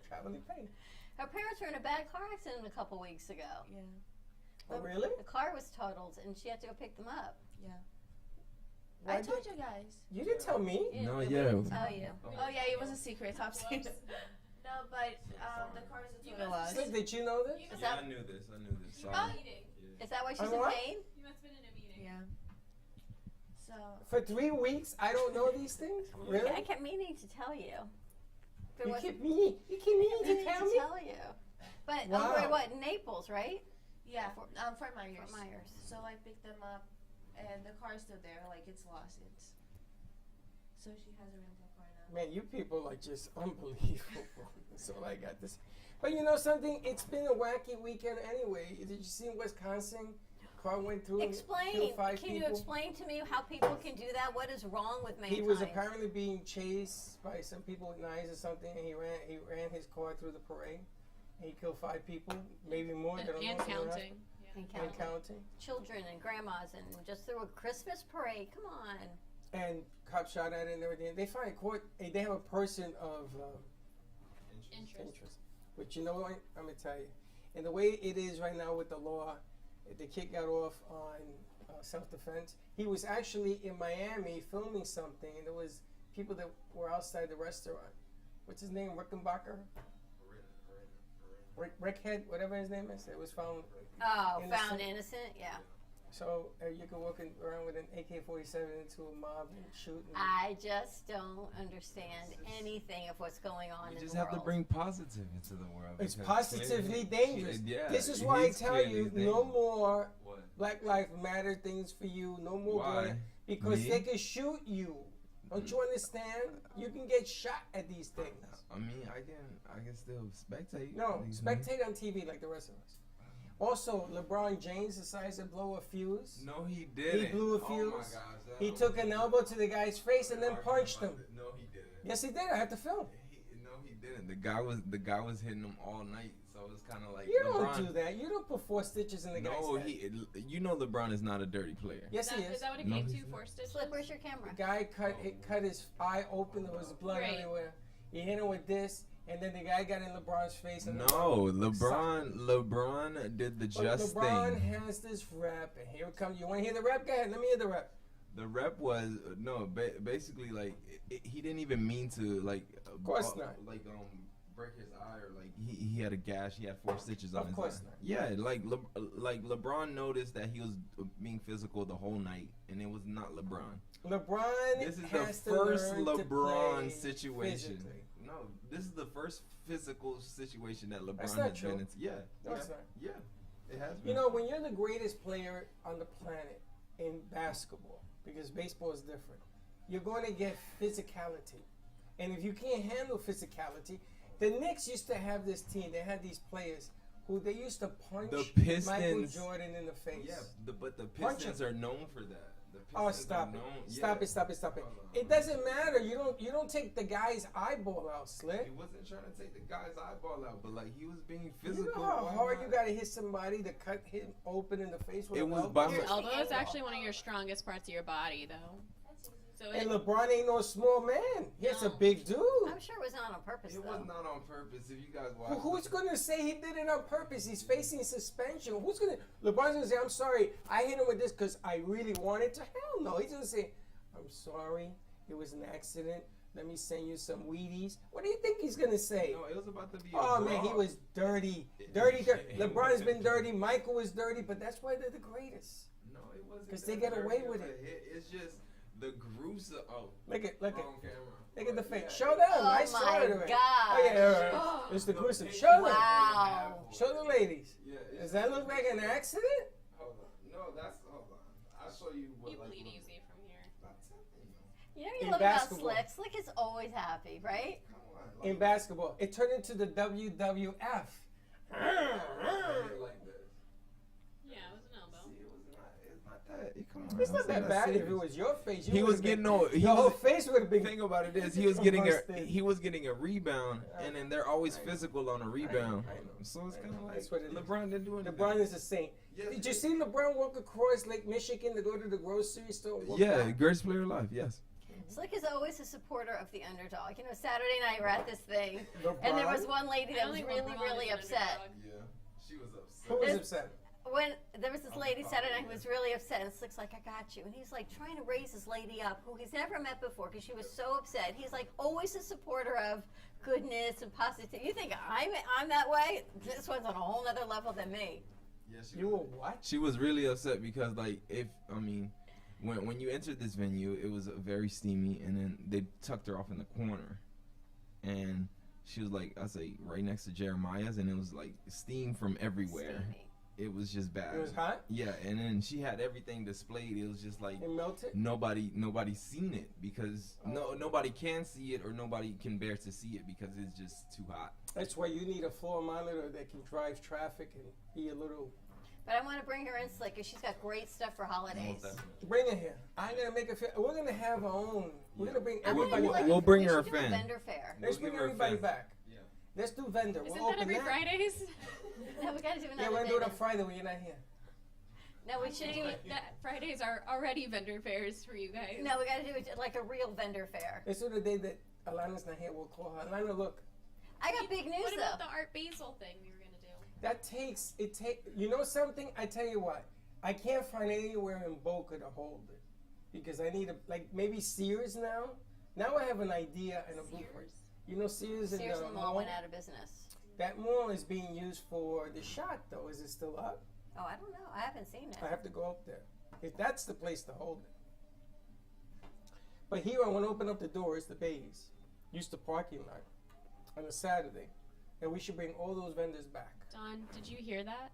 Speaker 2: Traveling pain.
Speaker 3: Her parents were in a bad car accident a couple weeks ago.
Speaker 8: Yeah,
Speaker 2: Oh, really?
Speaker 3: The car was totaled and she had to go pick them up.
Speaker 8: yeah.
Speaker 2: Why
Speaker 8: I told
Speaker 2: did-
Speaker 8: you guys.
Speaker 2: You didn't tell me.
Speaker 5: No,
Speaker 3: we
Speaker 5: yeah.
Speaker 3: didn't tell you.
Speaker 8: Oh yeah, it was a secret, top secret. No, but the car is a total loss.
Speaker 2: Slick, did you know this?
Speaker 3: Is
Speaker 5: Yeah,
Speaker 3: that,
Speaker 5: I knew this. Sorry.
Speaker 8: Oh.
Speaker 3: is that why she's
Speaker 2: On
Speaker 3: in
Speaker 2: what?
Speaker 3: pain?
Speaker 6: You must have been in a meeting.
Speaker 8: Yeah. So
Speaker 2: For 3 weeks, I don't know these things? Really?
Speaker 3: I kept meaning to tell you. If it
Speaker 2: You
Speaker 3: wasn't-
Speaker 2: keep meaning
Speaker 3: meaning
Speaker 2: to tell me?
Speaker 3: you. But
Speaker 2: Wow.
Speaker 3: over what, Naples, right?
Speaker 8: yeah,
Speaker 3: Fort-
Speaker 8: Fort Myers.
Speaker 3: Fort Myers.
Speaker 8: So I picked them up, and the car's still there. Like it's lost. So she has a rental car now.
Speaker 2: Man, you people are just unbelievable. That's all I got to say. But you know something? It's been a wacky weekend anyway. Did you see in Wisconsin? Car went through and
Speaker 3: Explain.
Speaker 2: killed 5
Speaker 3: Can
Speaker 2: people.
Speaker 3: you explain to me how people can do that? What is wrong with mankind?
Speaker 2: He was apparently being chased by some people with knives or something, and he ran his car through the parade. And he killed 5 people, maybe more.
Speaker 6: And,
Speaker 2: they don't
Speaker 6: and
Speaker 2: know, so they're not-
Speaker 6: counting.
Speaker 3: And
Speaker 2: And counting.
Speaker 3: children and grandmas and just through a Christmas parade. Come on.
Speaker 2: And cops shot at it and everything. They find court. They have a person of interest. But you know what? I'm gonna tell you. And the way it is right now with the law, the kid got off on self-defense. He was actually in Miami filming something, and there was people that were outside the restaurant. What's his name? Rickenbacker? Rickhead, whatever his name is. It was found.
Speaker 3: Oh,
Speaker 2: Innocent.
Speaker 3: found innocent? Yeah.
Speaker 2: So you could walk around with an AK-47 into a mob and shoot. And
Speaker 3: I just don't understand anything of what's going on
Speaker 5: You
Speaker 3: in
Speaker 5: just
Speaker 3: the
Speaker 5: have
Speaker 3: world.
Speaker 5: to bring positive into the world.
Speaker 2: it's
Speaker 5: because
Speaker 2: positively
Speaker 5: clearly-
Speaker 2: dangerous.
Speaker 5: Yeah,
Speaker 2: This is
Speaker 5: it
Speaker 2: why I
Speaker 5: is
Speaker 2: tell
Speaker 5: clearly
Speaker 2: you, no
Speaker 5: dangerous.
Speaker 2: more
Speaker 5: What?
Speaker 2: Black Lives Matter things for you. No more
Speaker 5: Why?
Speaker 2: black, because
Speaker 5: Me?
Speaker 2: they can shoot you. Don't you understand? You can get shot at these things.
Speaker 5: I mean, I can still spectate.
Speaker 2: No,
Speaker 5: these
Speaker 2: spectate on TV like the rest of us. Also, LeBron James decides to blow a fuse.
Speaker 5: things. No, he didn't.
Speaker 2: blew a
Speaker 5: Oh my
Speaker 2: fuse.
Speaker 5: gosh, that
Speaker 2: He
Speaker 5: was-
Speaker 2: took an elbow to the guy's face and then
Speaker 5: Arguing
Speaker 2: punched
Speaker 5: about
Speaker 2: him.
Speaker 5: it. No, he didn't.
Speaker 2: Yes, he did. I had to film.
Speaker 5: No, he didn't. The guy was hitting him all night, so it's kind of like
Speaker 2: You don't
Speaker 5: LeBron.
Speaker 2: do that. You don't put 4 stitches in the guy's
Speaker 5: No,
Speaker 2: head.
Speaker 5: you know LeBron is not a dirty player.
Speaker 2: Yes, he
Speaker 6: Is
Speaker 2: is.
Speaker 6: that what it
Speaker 5: No,
Speaker 6: came
Speaker 5: he's
Speaker 6: to?
Speaker 5: not.
Speaker 6: 4 stitches?
Speaker 3: Slip, where's your camera?
Speaker 2: The guy cut his eye open. There was blood
Speaker 6: Right.
Speaker 2: everywhere. He hit him with this, and then the guy got in LeBron's face. And
Speaker 5: No,
Speaker 2: LeBron
Speaker 5: LeBron did the
Speaker 2: But
Speaker 5: just
Speaker 2: LeBron
Speaker 5: thing.
Speaker 2: has this rep, and here it comes. You want to hear the rep? Go ahead. Let me hear the rep.
Speaker 5: The rep was basically like he didn't even mean to like. Of
Speaker 2: course not.
Speaker 5: Like break his eye or like he had a gash. He had 4 stitches on
Speaker 2: Of
Speaker 5: his
Speaker 2: course
Speaker 5: eye.
Speaker 2: not.
Speaker 5: Yeah, like LeBron noticed that he was being physical the whole night, and it was not LeBron.
Speaker 2: LeBron
Speaker 5: This is
Speaker 2: has
Speaker 5: the
Speaker 2: to
Speaker 5: first
Speaker 2: learn to
Speaker 5: LeBron
Speaker 2: play
Speaker 5: situation.
Speaker 2: physically.
Speaker 5: No, this is the first physical situation that LeBron
Speaker 2: That's not
Speaker 5: has
Speaker 2: true.
Speaker 5: been in. Yeah,
Speaker 2: No,
Speaker 5: yeah,
Speaker 2: it's not.
Speaker 5: yeah, it has been.
Speaker 2: You know, when you're the greatest player on the planet in basketball, because baseball is different, you're going to get physicality. And if you can't handle physicality, the Knicks used to have this team. They had these players who they used to punch
Speaker 5: The Pistons.
Speaker 2: Michael Jordan in the face.
Speaker 5: Yeah, but the
Speaker 2: Punch
Speaker 5: Pistons
Speaker 2: him.
Speaker 5: are known for that. The
Speaker 2: Oh,
Speaker 5: Pistons
Speaker 2: stop
Speaker 5: are
Speaker 2: it!
Speaker 5: known-
Speaker 2: Stop
Speaker 5: yeah.
Speaker 2: it! Stop it! Stop it!
Speaker 5: Hold on,
Speaker 2: It
Speaker 5: hold
Speaker 2: doesn't matter. You don't take the guy's eyeball out, Slick.
Speaker 5: He wasn't trying to take the guy's eyeball out, but like he was being
Speaker 2: You
Speaker 5: physical.
Speaker 2: know how
Speaker 5: Why
Speaker 2: hard
Speaker 5: not?
Speaker 2: you gotta hit somebody to cut him open in the face with
Speaker 5: It
Speaker 2: a
Speaker 5: was
Speaker 2: elbow?
Speaker 5: by
Speaker 9: Your
Speaker 5: my-
Speaker 9: elbow is actually one of your strongest parts of your body, though. So
Speaker 2: And
Speaker 9: it,
Speaker 2: LeBron ain't no small man. He's a
Speaker 9: No.
Speaker 2: big dude.
Speaker 3: I'm sure it was not on purpose,
Speaker 5: It
Speaker 3: though.
Speaker 5: was not on purpose. If you guys watch,
Speaker 2: Who's gonna say he did it on purpose? He's facing suspension. Who's gonna? LeBron's gonna say, "I'm sorry, I hit him with this because I really wanted to." Hell no. He's gonna say, "I'm sorry, it was an accident. Let me send you some Wheaties." What do you think he's gonna say?
Speaker 5: No, it was about to be.
Speaker 2: Oh
Speaker 5: a
Speaker 2: man, he
Speaker 5: brawl.
Speaker 2: was dirty. Dirty. LeBron's been dirty. Michael was dirty, but that's why they're the greatest.
Speaker 5: No, it wasn't.
Speaker 2: 'Cause they
Speaker 5: that
Speaker 2: get away
Speaker 5: dirty
Speaker 2: with
Speaker 5: of a
Speaker 2: it.
Speaker 5: hit. It's just the gruesome. Oh,
Speaker 2: Look at
Speaker 5: wrong camera.
Speaker 2: look at the face.
Speaker 5: Yeah.
Speaker 2: Show them.
Speaker 3: Oh
Speaker 2: I saw
Speaker 3: my
Speaker 2: it already.
Speaker 3: gosh.
Speaker 2: Oh yeah, all right. It's the gruesome. Show them.
Speaker 3: Wow.
Speaker 2: Show the ladies.
Speaker 5: Yeah.
Speaker 2: Does that look like an accident?
Speaker 5: Hold on. No, that's. Hold on. I'll show you what.
Speaker 9: you
Speaker 5: like,
Speaker 9: bleed
Speaker 5: what-
Speaker 9: easy from here.
Speaker 5: That's it.
Speaker 3: You know
Speaker 2: In
Speaker 3: you love about
Speaker 2: basketball.
Speaker 3: Slick. Slick is always happy, right?
Speaker 5: Come on.
Speaker 2: In basketball, it turned into the WWF.
Speaker 5: Like this.
Speaker 9: Yeah, it was an elbow.
Speaker 5: See, it's not that. Come on.
Speaker 2: It's not
Speaker 5: I'm
Speaker 2: that
Speaker 5: saying
Speaker 2: bad. If
Speaker 5: serious.
Speaker 2: it was your face, you
Speaker 5: He was
Speaker 2: would've been-
Speaker 5: getting no. He
Speaker 2: Your whole
Speaker 5: was,
Speaker 2: face would have
Speaker 5: the
Speaker 2: been.
Speaker 5: thing about it is he was getting a
Speaker 2: Busted.
Speaker 5: he was getting a rebound, and then they're always physical on a rebound.
Speaker 2: I know.
Speaker 5: So it's
Speaker 2: I
Speaker 5: kind
Speaker 2: know.
Speaker 5: of like
Speaker 2: That's what it is.
Speaker 5: LeBron didn't do anything.
Speaker 2: LeBron is a saint.
Speaker 5: Yes,
Speaker 2: Did
Speaker 5: he
Speaker 2: you
Speaker 5: is.
Speaker 2: see LeBron walk across Lake Michigan to go to the grocery store? and walk
Speaker 5: Yeah,
Speaker 2: back?
Speaker 5: greatest player alive. Yes.
Speaker 3: Slick is always a supporter of the underdog. You know, Saturday night we're at this thing, and there was
Speaker 2: LeBron?
Speaker 3: one lady
Speaker 9: I
Speaker 3: that
Speaker 9: don't
Speaker 3: was
Speaker 9: think
Speaker 3: really,
Speaker 9: LeBron
Speaker 3: really
Speaker 9: is an
Speaker 3: upset.
Speaker 9: underdog.
Speaker 5: Yeah, she was upset.
Speaker 2: Who was
Speaker 3: There's-
Speaker 2: upset?
Speaker 3: When there was this lady Saturday night who was really upset, and Slick's like, "I got you," and he's like trying to raise this lady up who he's never met before because she was so upset. He's like always a supporter of goodness and positivity. You think I'm that way? This one's on a whole nother level than me.
Speaker 5: Yeah,
Speaker 2: You were what?
Speaker 5: She was really upset because like when you entered this venue, it was very steamy, and then they tucked her off in the corner, and she was like, I say right next to Jeremiah's, and it was like steam from everywhere.
Speaker 3: Steamy.
Speaker 5: It was just bad.
Speaker 2: It was hot.
Speaker 5: Yeah, and then she had everything displayed. It was just like
Speaker 2: It melted.
Speaker 5: nobody's seen it because nobody can see it or nobody can bear to see it because it's just too hot.
Speaker 2: That's why you need a floor monitor that can drive traffic and be a little.
Speaker 3: But I want to bring her in, Slick, because she's got great stuff for holidays.
Speaker 5: Most definitely.
Speaker 2: Bring her here. I'm gonna make her feel. We're gonna have our own. We're gonna bring
Speaker 3: I wanna
Speaker 2: everybody
Speaker 3: do like
Speaker 2: back.
Speaker 5: We'll bring
Speaker 3: we
Speaker 5: her
Speaker 3: should
Speaker 5: a
Speaker 3: do
Speaker 5: fan.
Speaker 3: vendor fair.
Speaker 2: Let's
Speaker 5: We'll
Speaker 2: bring
Speaker 5: give her a
Speaker 2: everybody
Speaker 5: fan.
Speaker 2: back.
Speaker 5: Yeah.
Speaker 2: Let's do vendor.
Speaker 9: Isn't
Speaker 2: we'll
Speaker 9: that
Speaker 2: open
Speaker 9: every
Speaker 2: that.
Speaker 9: Fridays?
Speaker 3: No, we got to do
Speaker 2: Yeah,
Speaker 3: another
Speaker 2: we're gonna do it on
Speaker 3: vendor.
Speaker 2: Friday when you're not here.
Speaker 3: No, we should do it.
Speaker 9: That Fridays are already vendor fairs for you guys.
Speaker 3: No, we got to do it like a real vendor fair.
Speaker 2: Let's do the day that Alana's not here. We'll call her. Alana, look.
Speaker 3: I got big news
Speaker 9: What about
Speaker 3: though.
Speaker 9: the Art Basel thing we were gonna do?
Speaker 2: That takes it. You know something? I tell you what. I can't find anywhere in Boca to hold it because I need maybe Sears now. Now I have an idea and a blueprint. You know Sears,
Speaker 3: Sears
Speaker 2: in
Speaker 3: and
Speaker 2: the
Speaker 3: the mall went out of business.
Speaker 2: That mall is being used for the shot though. Is it still up?
Speaker 3: Oh, I don't know. I haven't seen it.
Speaker 2: I have to go up there. If that's the place to hold it. But here I want to open up the doors, the bays. Use the parking lot on a Saturday. And we should bring all those vendors back.
Speaker 9: Don, did you hear that?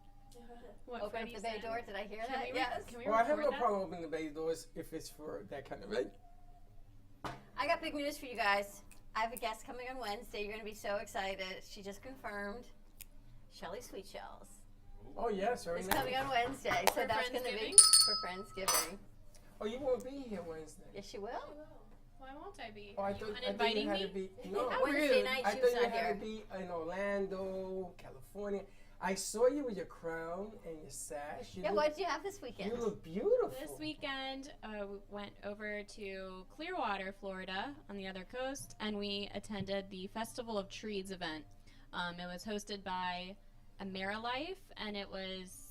Speaker 9: What
Speaker 3: Open up
Speaker 9: Freddie
Speaker 3: the bay
Speaker 9: said?
Speaker 3: door. Did I hear
Speaker 9: Can
Speaker 3: that?
Speaker 9: we
Speaker 3: Yes.
Speaker 9: Can we
Speaker 2: Well, I have
Speaker 9: record
Speaker 2: no
Speaker 9: that?
Speaker 2: problem opening the bay doors if it's for that kind of event.
Speaker 3: I got big news for you guys. I have a guest coming on Wednesday. You're going to be so excited. She just confirmed. Shelly Sweet Shells
Speaker 2: Oh yes, very
Speaker 3: is
Speaker 2: nice.
Speaker 3: coming on Wednesday. So
Speaker 9: For
Speaker 3: that's going to be
Speaker 9: Friendsgiving?
Speaker 3: for Friendsgiving.
Speaker 2: Oh, you won't be here Wednesday.
Speaker 3: Yes, she will.
Speaker 9: Why won't I be?
Speaker 2: Oh,
Speaker 9: Are
Speaker 2: I
Speaker 9: you
Speaker 2: thought you
Speaker 9: uninviting
Speaker 2: had to
Speaker 9: me?
Speaker 2: be. No,
Speaker 3: How Wednesday
Speaker 9: rude.
Speaker 3: night
Speaker 2: I
Speaker 3: she
Speaker 2: thought
Speaker 3: was
Speaker 2: you
Speaker 3: not
Speaker 2: had
Speaker 3: here.
Speaker 2: to be in Orlando, California. I saw you with your crown and your sash.
Speaker 3: Yeah, what did you have this weekend?
Speaker 2: You look beautiful.
Speaker 9: This weekend, we went over to Clearwater, Florida, on the other coast, and we attended the Festival of Trees event. It was hosted by AmeriLife, and it was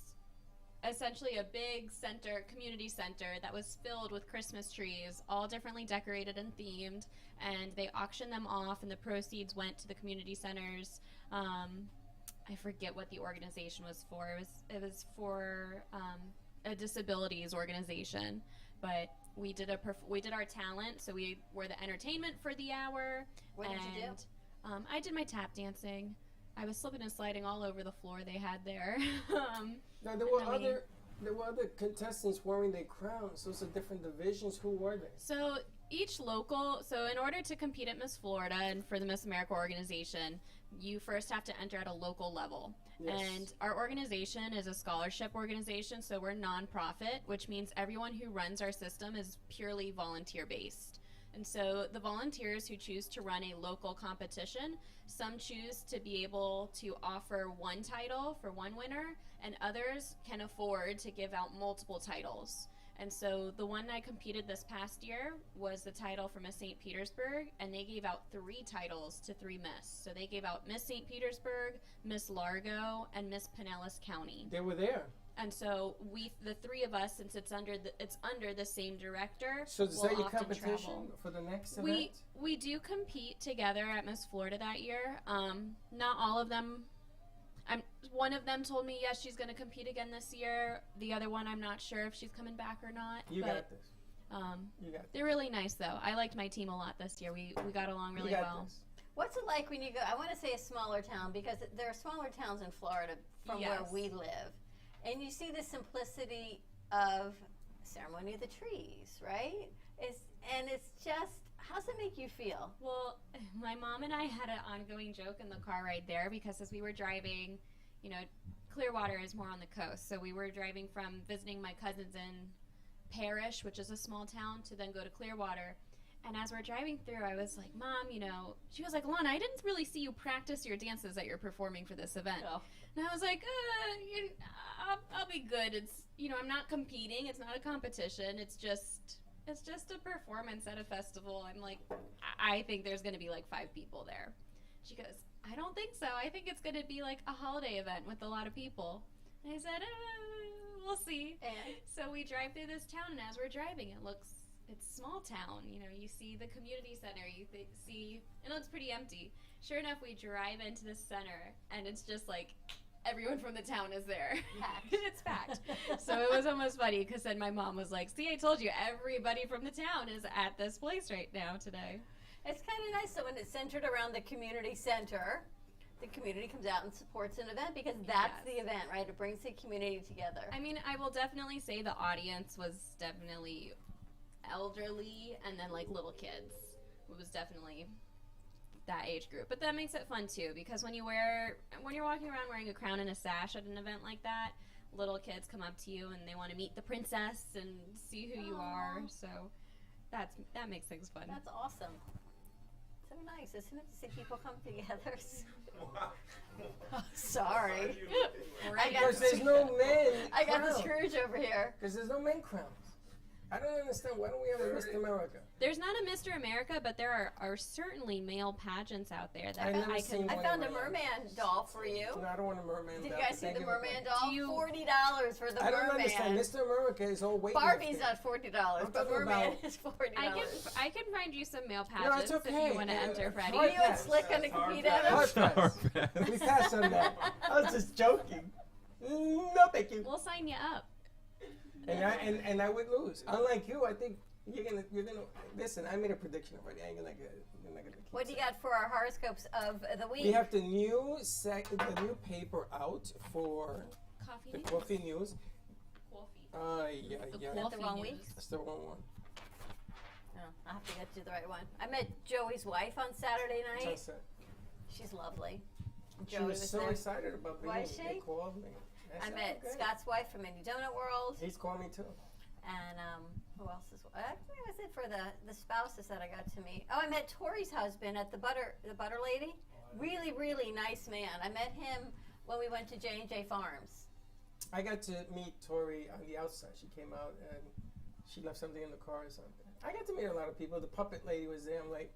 Speaker 9: essentially a big community center that was filled with Christmas trees, all differently decorated and themed, and they auctioned them off, and the proceeds went to the community centers. I forget what the organization was for. It was for a disabilities organization, but we did our talent. So we were the entertainment for the hour.
Speaker 3: What did you do?
Speaker 9: I did my tap dancing. I was slipping and sliding all over the floor they had there.
Speaker 2: Now there were
Speaker 9: And then we-
Speaker 2: there were other contestants wearing their crowns. Those are different divisions. Who were they?
Speaker 9: So each local, so in order to compete at Miss Florida and for the Miss America organization, you first have to enter at a local level.
Speaker 2: Yes.
Speaker 9: And our organization is a scholarship organization, so we're nonprofit, which means everyone who runs our system is purely volunteer based. And so the volunteers who choose to run a local competition, some choose to be able to offer one title for one winner, and others can afford to give out multiple titles. And so the one I competed this past year was the title for Miss St. Petersburg, and they gave out 3 titles to 3 Miss. So they gave out Miss St. Petersburg, Miss Largo, and Miss Pinellas County.
Speaker 2: They were there.
Speaker 9: And so we, the 3 of us, since it's under the same director,
Speaker 2: So is
Speaker 9: will
Speaker 2: that your
Speaker 9: often
Speaker 2: competition
Speaker 9: travel.
Speaker 2: for the next
Speaker 9: We
Speaker 2: event?
Speaker 9: we do compete together at Miss Florida that year. Not all of them. One of them told me yes, she's going to compete again this year. The other one, I'm not sure if she's coming back or not.
Speaker 2: You
Speaker 9: but,
Speaker 2: got this. You got this.
Speaker 9: They're really nice though. I liked my team a lot this year. We got along really
Speaker 2: you got
Speaker 9: well.
Speaker 2: This.
Speaker 3: What's it like when you go? I want to say a smaller town because there are smaller towns in Florida from where
Speaker 9: Yes.
Speaker 3: we live, and you see the simplicity of ceremony of the trees, right? It's just, how's it make you feel?
Speaker 9: Well, my mom and I had an ongoing joke in the car ride there because as we were driving, you know, Clearwater is more on the coast, so we were driving from visiting my cousins in Parrish, which is a small town, to then go to Clearwater. And as we're driving through, I was like, Mom, you know, she was like, Alana, I didn't really see you practice your dances that you're performing for this event.
Speaker 3: Oh.
Speaker 9: And I was like, I'll be good. It's, you know, I'm not competing. It's not a competition. It's just a performance at a festival. I'm like, I think there's going to be like 5 people there. She goes, I don't think so. I think it's going to be like a holiday event with a lot of people. And I said, we'll see.
Speaker 3: And
Speaker 9: So we drive through this town, and as we're driving, it's small town. You know, you see the community center, see, it looks pretty empty. Sure enough, we drive into the center, and it's just like everyone from the town is there.
Speaker 3: Packed.
Speaker 9: It's packed. So it was almost funny, because then my mom was like, see, I told you, everybody from the town is at this place right now today.
Speaker 3: it's kind of nice. So when it's centered around the community center, the community comes out and supports an event because that's
Speaker 9: Yes.
Speaker 3: the event, right? It brings the community together.
Speaker 9: I mean, I will definitely say the audience was definitely elderly and then like little kids. It was definitely that age group, but that makes it fun too because when you're walking around wearing a crown and a sash at an event like that, little kids come up to you and they want to meet the princess and see who you are. So that makes things fun.
Speaker 3: That's awesome. So nice, isn't it, to see people come together? Sorry. I got
Speaker 2: Because there's no men.
Speaker 3: I got the
Speaker 2: crown.
Speaker 3: Scrooge over here.
Speaker 2: Because there's no men crowns. I don't understand. Why don't we have a Mr. America?
Speaker 9: There's not a Mr. America, but there are certainly male pageants out there that
Speaker 2: I've never
Speaker 9: I
Speaker 2: seen
Speaker 9: can.
Speaker 3: I
Speaker 2: one
Speaker 3: found
Speaker 2: in
Speaker 3: a
Speaker 2: my life.
Speaker 3: merman doll for you.
Speaker 2: No, I don't want a merman.
Speaker 3: Did you
Speaker 2: doll.
Speaker 3: guys see
Speaker 2: Thank
Speaker 3: the
Speaker 2: you very
Speaker 3: merman
Speaker 2: much.
Speaker 3: doll?
Speaker 9: Do you-
Speaker 3: $40 for the
Speaker 2: I don't
Speaker 3: merman.
Speaker 2: understand. Mr. America is all weightlifting.
Speaker 3: Barbie's not $40,
Speaker 2: I'm
Speaker 3: but
Speaker 2: talking
Speaker 3: merman
Speaker 2: about-
Speaker 3: is $40.
Speaker 9: I can find you some male
Speaker 2: No,
Speaker 9: pageants
Speaker 2: it's
Speaker 9: if
Speaker 2: okay.
Speaker 9: you want to enter,
Speaker 2: Hard
Speaker 9: Freddie.
Speaker 3: You and
Speaker 2: pass.
Speaker 3: Slick gonna compete
Speaker 5: pass.
Speaker 3: at him?
Speaker 2: Hard pass. We pass on that. I was just joking. No, thank you.
Speaker 9: We'll sign you up.
Speaker 2: And I would lose. Unlike you, I think you're gonna listen. I made a prediction already. I ain't gonna get. You're not gonna keep
Speaker 3: What do you
Speaker 2: saying.
Speaker 3: got for our horoscopes of the week?
Speaker 2: We have the new paper out for
Speaker 9: Coffee
Speaker 2: the
Speaker 9: news.
Speaker 2: coffee news.
Speaker 9: Coffee.
Speaker 2: Yeah.
Speaker 3: Is that the wrong week?
Speaker 2: That's the wrong one.
Speaker 3: Oh, I'll have to get to the right one. I met Joey's wife on Saturday night.
Speaker 2: Just that.
Speaker 3: She's lovely.
Speaker 2: She
Speaker 3: Joey
Speaker 2: was so
Speaker 3: there.
Speaker 2: excited about being
Speaker 3: Was
Speaker 2: here.
Speaker 3: she?
Speaker 2: They called me.
Speaker 3: I
Speaker 2: said,
Speaker 3: met
Speaker 2: "Okay."
Speaker 3: Scott's wife from Indie Donut World.
Speaker 2: He's called me too.
Speaker 3: And who else is? I think that was it for the spouses that I got to meet. Oh, I met Tori's husband at the butter lady. Really, really nice man. I met him when we went to J&J Farms.
Speaker 2: I got to meet Tori on the outside. She came out and she left something in the car or something. I got to meet a lot of people. The puppet lady was there. I'm like,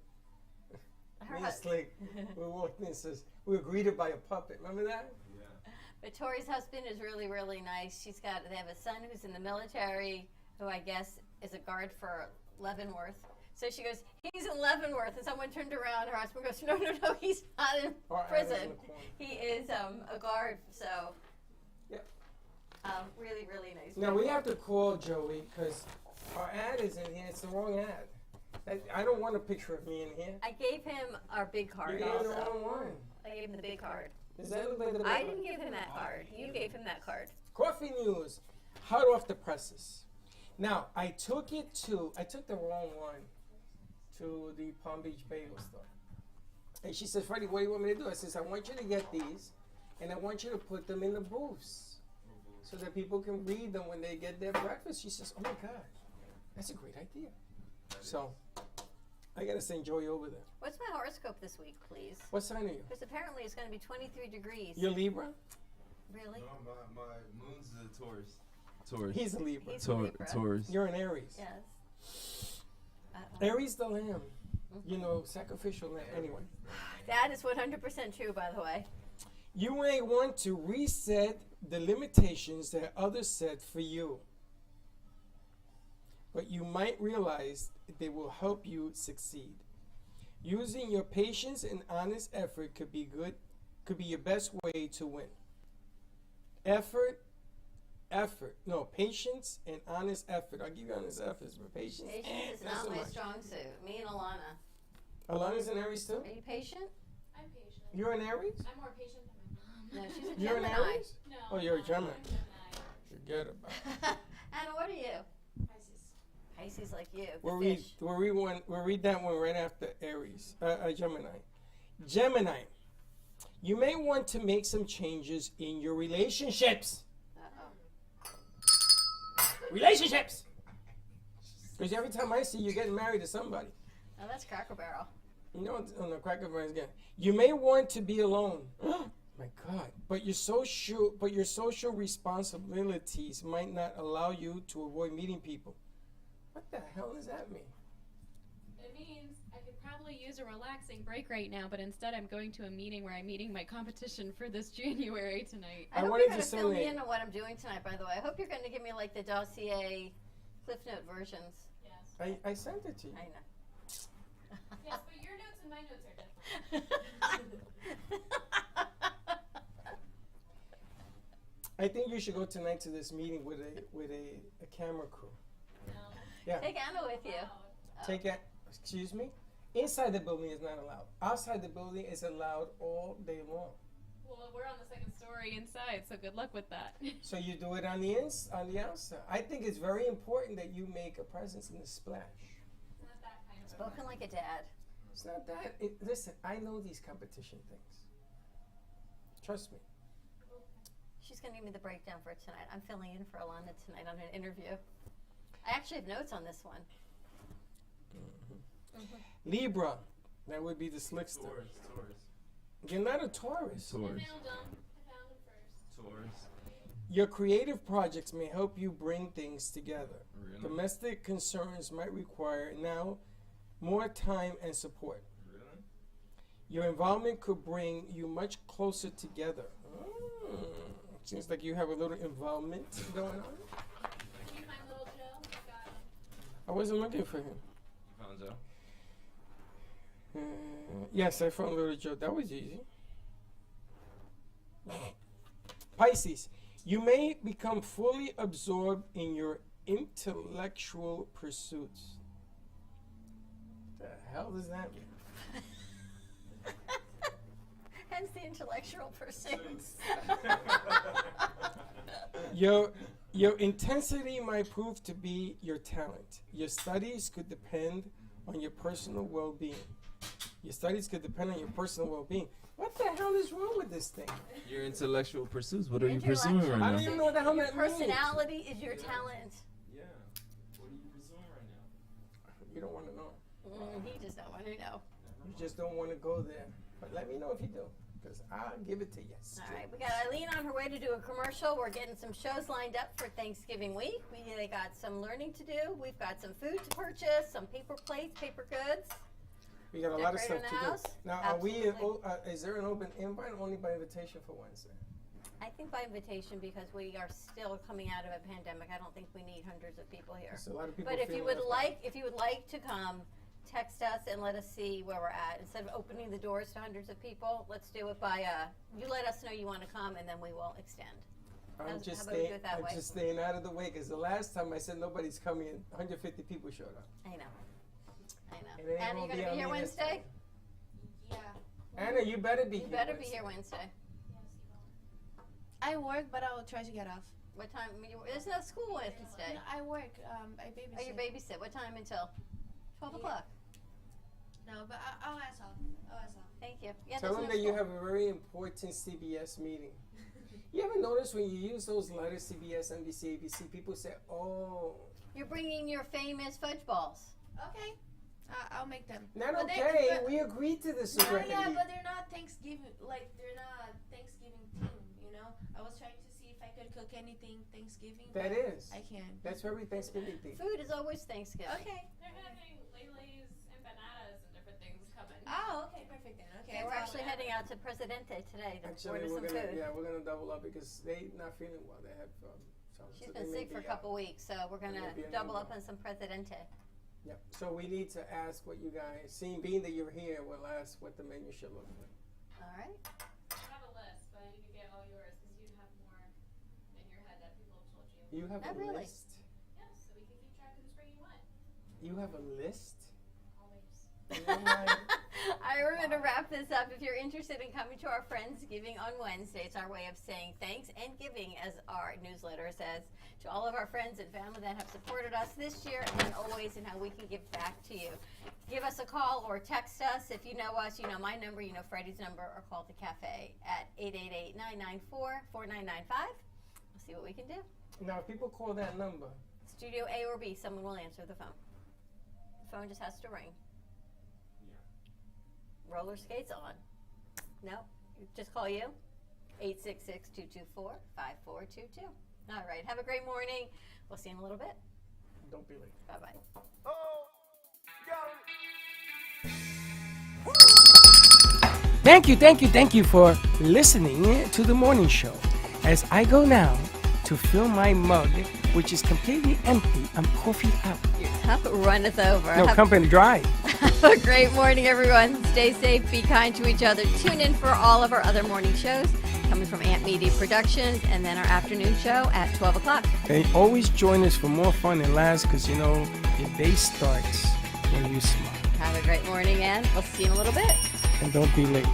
Speaker 3: Her
Speaker 2: me and
Speaker 3: hus-
Speaker 2: Slick, we walked in and says, we were greeted by a puppet. Remember that?
Speaker 3: But Tori's husband is really, really nice. They have a son who's in the military, who I guess is a guard for Leavenworth. So she goes, he's in Leavenworth, and someone turned around. Her husband goes, no, he's not in
Speaker 2: Or Anna's
Speaker 3: prison.
Speaker 2: in the corner.
Speaker 3: He is a guard. So,
Speaker 2: Yep.
Speaker 3: really, really nice.
Speaker 2: Now we have to call Joey because our ad is in here. It's the wrong ad. I don't want a picture of me in here.
Speaker 3: I gave him our big
Speaker 2: You
Speaker 3: card
Speaker 2: gave him the
Speaker 3: also.
Speaker 2: wrong one.
Speaker 3: I gave him the big card.
Speaker 2: Does that look like the
Speaker 3: I
Speaker 2: big
Speaker 3: didn't
Speaker 2: one?
Speaker 3: give him that card. You gave him that card.
Speaker 2: Coffee news. hot off the presses. Now, I took the wrong one to the Palm Beach Bagel store. And she said, Freddie, what do you want me to do? I says, I want you to get these, and I want you to put them in the booths so that people can read them when they get their breakfast. She says, oh my God, that's a great idea. So, I got to send Joey over there.
Speaker 3: What's my horoscope this week, please?
Speaker 2: What sign are you?
Speaker 3: Because apparently it's going to be 23 degrees.
Speaker 2: You're Libra?
Speaker 3: Really?
Speaker 5: No, my moon's a Taurus. Taurus.
Speaker 2: He's a Libra.
Speaker 3: He's a Libra.
Speaker 5: Taurus.
Speaker 2: You're an Aries.
Speaker 3: Yes.
Speaker 2: Aries the lamb. You know, sacrificial lamb. Anyway.
Speaker 3: That is 100% true, by the way.
Speaker 2: You may want to reset the limitations that others set for you. But you might realize they will help you succeed. Using your patience and honest effort could be your best way to win. Patience and honest effort. I'll give you honest efforts, but patience.
Speaker 3: Patience is
Speaker 2: not
Speaker 3: not
Speaker 2: so
Speaker 3: my
Speaker 2: much.
Speaker 3: strong suit. Me and Alana.
Speaker 2: Alana's an Aries too?
Speaker 3: Are you patient?
Speaker 6: I'm patient.
Speaker 2: You're an Aries?
Speaker 6: I'm more patient than my mom.
Speaker 3: No, she's a
Speaker 2: You're an
Speaker 3: Gemini.
Speaker 2: Aries?
Speaker 6: No.
Speaker 2: Oh, you're a Gemini.
Speaker 6: I'm Gemini.
Speaker 2: Forget about it.
Speaker 3: Anna, what are you?
Speaker 6: Pisces.
Speaker 3: Pisces like you. the
Speaker 2: We'll read,
Speaker 3: fish.
Speaker 2: we'll read that one right after Aries. Gemini. Gemini. You may want to make some changes in your relationships.
Speaker 3: Uh-oh.
Speaker 2: Relationships! Because every time I see you getting married to somebody.
Speaker 3: Oh, that's Cracker Barrel.
Speaker 2: You know, on the Cracker Barrel again. You may want to be alone. My God. But your social responsibilities might not allow you to avoid meeting people. What the hell does that mean?
Speaker 9: It means I could probably use a relaxing break right now, but instead I'm going to a meeting where I'm meeting my competition for this January tonight.
Speaker 3: I
Speaker 2: I
Speaker 3: hope
Speaker 2: wanted
Speaker 3: you're
Speaker 2: to
Speaker 3: going to fill me
Speaker 2: say-
Speaker 3: in on what I'm doing tonight, by the way. I hope you're going to give me like the dossier Cliff Note versions.
Speaker 6: Yes.
Speaker 2: I sent it to you.
Speaker 3: I know.
Speaker 6: Yes, but your notes and my notes are different.
Speaker 2: I think you should go tonight to this meeting with a camera crew.
Speaker 6: No.
Speaker 2: Yeah.
Speaker 3: Take Anna with you.
Speaker 6: Loud.
Speaker 2: Take it. Excuse me. Inside the building is not allowed. Outside the building is allowed all day long.
Speaker 9: Well, we're on the second story inside, so good luck with that.
Speaker 2: So you do it on the outside. I think it's very important that you make a presence in the splash.
Speaker 6: It's not that kind of
Speaker 3: Spoken like a dad.
Speaker 2: It's not that. Listen, I know these competition things. Trust me.
Speaker 3: She's going to give me the breakdown for tonight. I'm filling in for Alana tonight on an interview. I actually have notes on this one.
Speaker 2: Libra. That would be the slickster.
Speaker 5: Taurus.
Speaker 2: You're not a Taurus.
Speaker 5: Taurus.
Speaker 6: I found him first.
Speaker 5: Taurus.
Speaker 2: Your creative projects may help you bring things together.
Speaker 5: Really?
Speaker 2: Domestic concerns might require now more time and support.
Speaker 5: Really?
Speaker 2: Your involvement could bring you much closer together. Seems like you have a little involvement going on.
Speaker 6: Can you find little Joe? Got him.
Speaker 2: I wasn't looking for him.
Speaker 5: You found Joe?
Speaker 2: Yes, I found Little Joe. That was easy. Pisces, you may become fully absorbed in your intellectual pursuits. What the hell does that mean?
Speaker 3: Hence the intellectual pursuits.
Speaker 2: Your intensity might prove to be your talent. Your studies could depend on your personal well-being. What the hell is wrong with this thing?
Speaker 5: Your intellectual pursuits. What are you
Speaker 3: Intellectual.
Speaker 5: pursuing right
Speaker 2: I
Speaker 5: now?
Speaker 2: don't even know what the hell
Speaker 3: Your
Speaker 2: that means.
Speaker 3: personality is your talent.
Speaker 5: Yeah. What are you pursuing right now?
Speaker 2: You don't want to know.
Speaker 3: He just don't want to know.
Speaker 2: You just don't want to go there. But let me know if you do, because I'll give it to you.
Speaker 3: All right, we got Eileen on her way to do a commercial. We're getting some shows lined up for Thanksgiving week. They got some learning to do. We've got some food to purchase, some paper plates, paper goods.
Speaker 2: We got a lot of stuff
Speaker 3: Decorating
Speaker 2: to
Speaker 3: the
Speaker 2: do.
Speaker 3: house?
Speaker 2: Now, are we?
Speaker 3: Absolutely.
Speaker 2: Is there an open invite or only by invitation for Wednesday?
Speaker 3: I think by invitation because we are still coming out of a pandemic. I don't think we need hundreds of people here.
Speaker 2: There's a lot of people.
Speaker 3: But if you
Speaker 2: feeling
Speaker 3: would
Speaker 2: left out.
Speaker 3: like, to come, text us and let us see where we're at. Instead of opening the doors to hundreds of people, let's do it by you let us know you want to come and then we will extend.
Speaker 2: I'm
Speaker 3: How
Speaker 2: just
Speaker 3: about we do
Speaker 2: staying.
Speaker 3: it that
Speaker 2: I'm
Speaker 3: way?
Speaker 2: just staying out of the way because the last time I said nobody's coming, 150 people showed up.
Speaker 3: I know.
Speaker 2: And it ain't
Speaker 3: Anna, you
Speaker 2: gonna be
Speaker 3: gonna be
Speaker 2: on
Speaker 3: here
Speaker 2: me this
Speaker 3: Wednesday?
Speaker 8: Yeah.
Speaker 2: Anna, you better be
Speaker 3: You
Speaker 2: here.
Speaker 3: better be
Speaker 2: Wednesday.
Speaker 3: here Wednesday.
Speaker 8: I work, but I will try to get off.
Speaker 3: What time? There's no school Wednesday.
Speaker 8: No, I work. I babysit.
Speaker 3: Oh, you babysit. What time until? 12 o'clock.
Speaker 8: No, but I'll ask off.
Speaker 3: Thank you. Yeah,
Speaker 2: Tell
Speaker 3: there's
Speaker 2: them
Speaker 3: no
Speaker 2: that you
Speaker 3: school.
Speaker 2: have a very important CBS meeting. You ever notice when you use those letters, CBS, NBC, ABC, people say, oh.
Speaker 3: You're bringing your famous fudge balls.
Speaker 8: Okay. I'll make them.
Speaker 2: Not
Speaker 8: But
Speaker 2: okay.
Speaker 8: but-
Speaker 2: We agreed to this
Speaker 8: No,
Speaker 2: already.
Speaker 8: yeah, but they're not Thanksgiving. Like they're not Thanksgiving themed. You know. I was trying to see if I could cook anything Thanksgiving.
Speaker 2: That
Speaker 8: but
Speaker 2: is.
Speaker 8: I can't.
Speaker 2: That's very Thanksgiving thing.
Speaker 3: Food is always Thanksgiving.
Speaker 8: Okay.
Speaker 9: They're having Laylays, empanadas, and different things coming.
Speaker 8: Oh, okay, perfect then. Okay.
Speaker 3: Yeah, we're
Speaker 8: so-
Speaker 3: actually heading out to Presidente today to
Speaker 2: Actually,
Speaker 3: order some food.
Speaker 2: we're gonna double up because they not feeling well. They have
Speaker 3: She's
Speaker 2: so
Speaker 3: been
Speaker 2: they may
Speaker 3: sick for a
Speaker 2: be
Speaker 3: couple
Speaker 2: out.
Speaker 3: weeks, so we're gonna
Speaker 2: Maybe a
Speaker 3: double
Speaker 2: number.
Speaker 3: up on some Presidente.
Speaker 2: Yep. So we need to ask what you guys, being that you're here, we'll ask what the menu should look like.
Speaker 3: All right.
Speaker 9: I have a list, but I need to get all yours because you have more in your head that people have told you.
Speaker 2: You have
Speaker 3: Not
Speaker 2: a
Speaker 3: really.
Speaker 2: list.
Speaker 9: Yes, so we can keep track of the spring you want.
Speaker 2: You have a list.
Speaker 9: Always.
Speaker 2: Oh my-
Speaker 3: All right, we're going to wrap this up. If you're interested in coming to our Friendsgiving on Wednesday, it's our way of saying thanks and giving, as our newsletter says, to all of our friends and family that have supported us this year and always, and how we can give back to you. Give us a call or text us. If you know us, you know my number, you know Freddie's number, or call the cafe at 888-994-4995. We'll see what we can do.
Speaker 2: Now, if people call that number,
Speaker 3: Studio A or B, someone will answer the phone. The phone just has to ring. Roller skates on. No, just call you. 866-224-5422. All right, have a great morning. We'll see you in a little bit.
Speaker 2: don't be late.
Speaker 3: Bye-bye.
Speaker 2: Thank you for listening to the morning show. As I go now to fill my mug, which is completely empty, I'm coffee out.
Speaker 3: Your cup runneth over.
Speaker 2: No, company dry.
Speaker 3: Have a great morning, everyone. Stay safe, be kind to each other. Tune in for all of our other morning shows coming from Ant Media Productions, and then our afternoon show at 12 o'clock.
Speaker 2: And always join us for more fun and laughs, because you know, your day starts when you smile.
Speaker 3: Have a great morning, and we'll see you in a little bit.
Speaker 2: And don't be late.